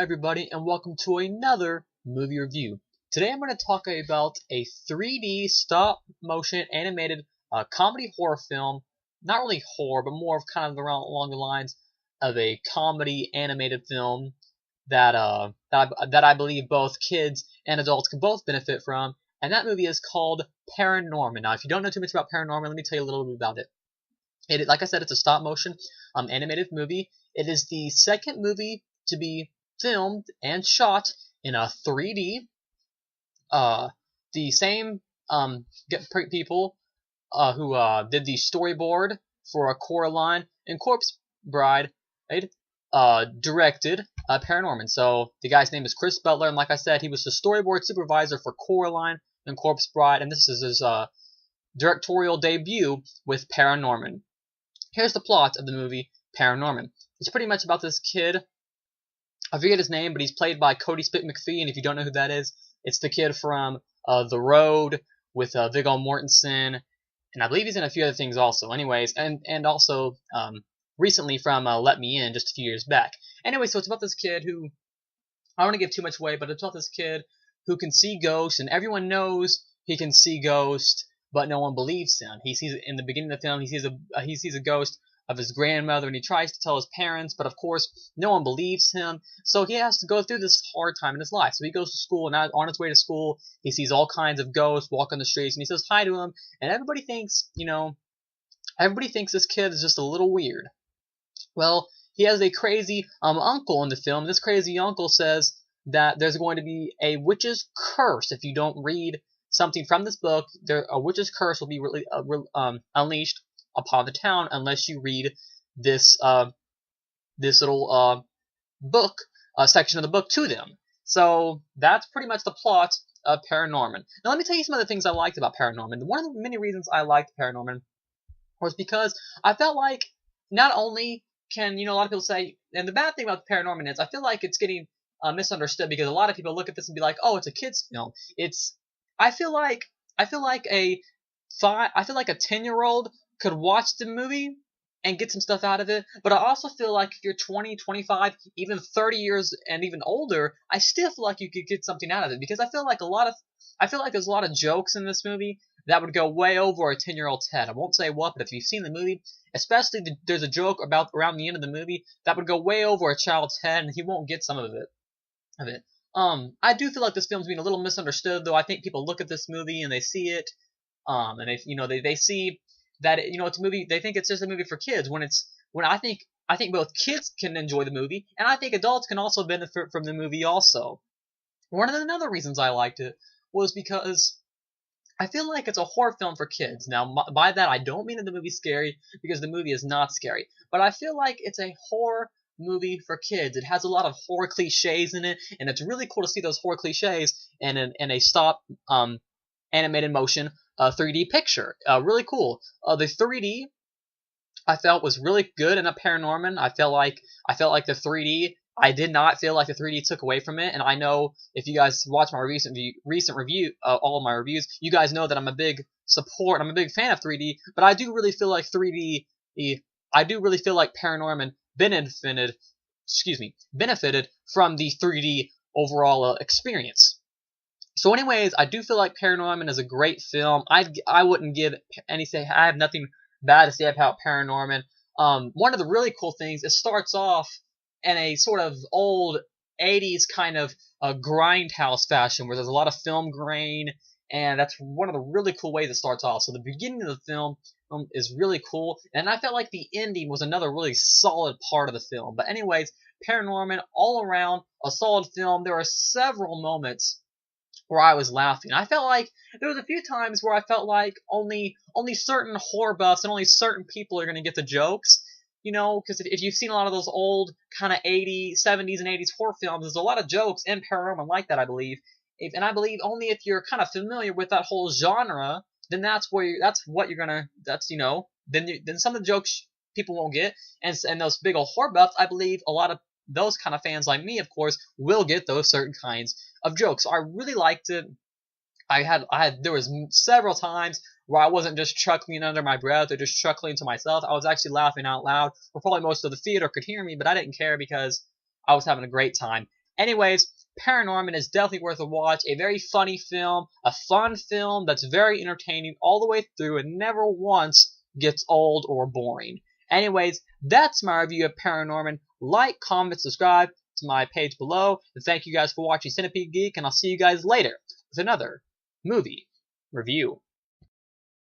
everybody, and welcome to another movie review. Today I'm going to talk about a 3D stop-motion animated comedy horror film. Not really horror, but more of kind of along the lines of a comedy animated film that I believe both kids and adults can both benefit from. And that movie is called Paranorman. Now, if you don't know too much about Paranorman, let me tell you a little bit about it. Like I said, it's a stop-motion animated movie. It is the second movie to be filmed and shot in a 3D. The same people who did the storyboard for Coraline and Corpse Bride directed Paranorman. So the guy's name is Chris Butler, and like I said, he was the storyboard supervisor for Coraline and Corpse Bride, and this is his directorial debut with Paranorman. Here's the plot of the movie Paranorman. It's pretty much about this kid. I forget his name, but he's played by Cody Spick McPhee, and if you don't know who that is, it's the kid from The Road with Viggo Mortensen, and I believe he's in a few other things also. Anyways, and also recently from Let Me In just a few years back. Anyway, so it's about this kid who, I don't want to give too much away, but it's about this kid who can see ghosts, and everyone knows he can see ghosts, but no one believes him. He sees in the beginning of the film, he sees a ghost of his grandmother, and he tries to tell his parents, but of course no one believes him, so he has to go through this hard time in his life. So he goes to school, and on his way to school he sees all kinds of ghosts walk on the streets, and he says hi to them, and everybody thinks this kid is just a little weird. Well, he has a crazy uncle in the film. This crazy uncle says that there's going to be a witch's curse if you don't read something from this book. A witch's curse will be unleashed upon the town unless you read this little book section of the book to them. So that's pretty much the plot of Paranorman. Now let me tell you some of the things I liked about Paranorman. One of the many reasons I liked Paranorman was because I felt like not only can, a lot of people say, and the bad thing about Paranorman is I feel like it's getting misunderstood because a lot of people look at this and be like, oh, it's a kid's film. I feel like a 10-year-old could watch the movie and get some stuff out of it, but I also feel like if you're 20, 25, even 30 years and even older, I still feel like you could get something out of it, because I feel like there's a lot of jokes in this movie that would go way over a 10-year-old's head. I won't say what, but if you've seen the movie, especially there's a joke about around the end of the movie that would go way over a child's head, and he won't get some of it. I do feel like this film's being a little misunderstood, though. I think people look at this movie and they see it, and they see that it's a movie. They think it's just a movie for kids. When I think both kids can enjoy the movie, and I think adults can also benefit from the movie also. One of the other reasons I liked it was because I feel like it's a horror film for kids. Now, by that I don't mean that the movie's scary, because the movie is not scary, but I feel like it's a horror movie for kids. It has a lot of horror cliches in it, and it's really cool to see those horror cliches in a stop animated motion 3D picture. Really cool. The 3D I felt was really good in a Paranorman. I felt like the 3D. I did not feel like the 3D took away from it, and I know if you guys watch my recent review, all of my reviews, you guys know that I'm a big fan of 3D. But I do really feel like Paranorman benefited from the 3D overall experience. So anyways, I do feel like Paranorman is a great film. I wouldn't give anything. I have nothing bad to say about Paranorman. One of the really cool things, it starts off in a sort of old 80s kind of grindhouse fashion, where there's a lot of film grain, and that's one of the really cool ways it starts off. So the beginning of the film is really cool, and I felt like the ending was another really solid part of the film. But anyways, Paranorman, all around a solid film. There are several moments where I was laughing. I felt like there was a few times where I felt like only certain horror buffs and only certain people are going to get the jokes. Because if you've seen a lot of those old kind of 70s and 80s horror films, there's a lot of jokes in Paranorman like that, I believe. I believe only if you're kind of familiar with that whole genre, then then some of the jokes people won't get, and those big old horror buffs, I believe a lot of those kind of fans like me, of course, will get those certain kinds of jokes. So I really liked it. There was several times where I wasn't just chuckling under my breath or just chuckling to myself. I was actually laughing out loud, where probably most of the theater could hear me, but I didn't care because I was having a great time. Anyways, Paranorman is definitely worth a watch. A very funny film, a fun film that's very entertaining all the way through and never once gets old or boring. Anyways, that's my review of Paranorman. Like, comment, subscribe to my page below. And thank you guys for watching Centipede Geek, and I'll see you guys later with another movie review.